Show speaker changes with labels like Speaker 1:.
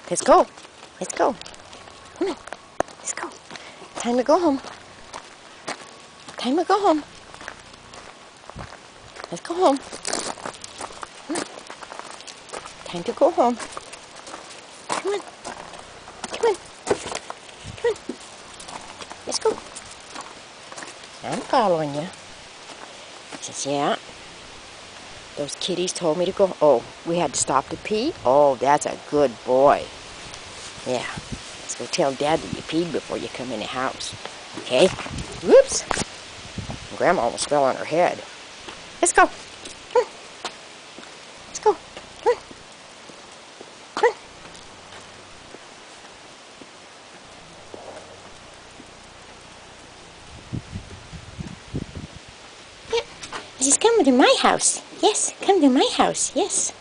Speaker 1: Let's go. Let's go. Come on. Let's go. Time to go home. Time to go home. Let's go home. Come on. Time to go home. Come on. Come on. Come on. Let's go. I'm following you. He says, yeah. Those kitties told me to go. Oh, we had to stop to pee? Oh, that's a good boy. Yeah. Let's go tell Dad that you peed before you come in the house. Okay? Whoops. Grandma almost fell on her head. Let's go. Come on. Let's go. Come on. Come on. Yeah. She's coming to my house. Yes, come to my house. Yes.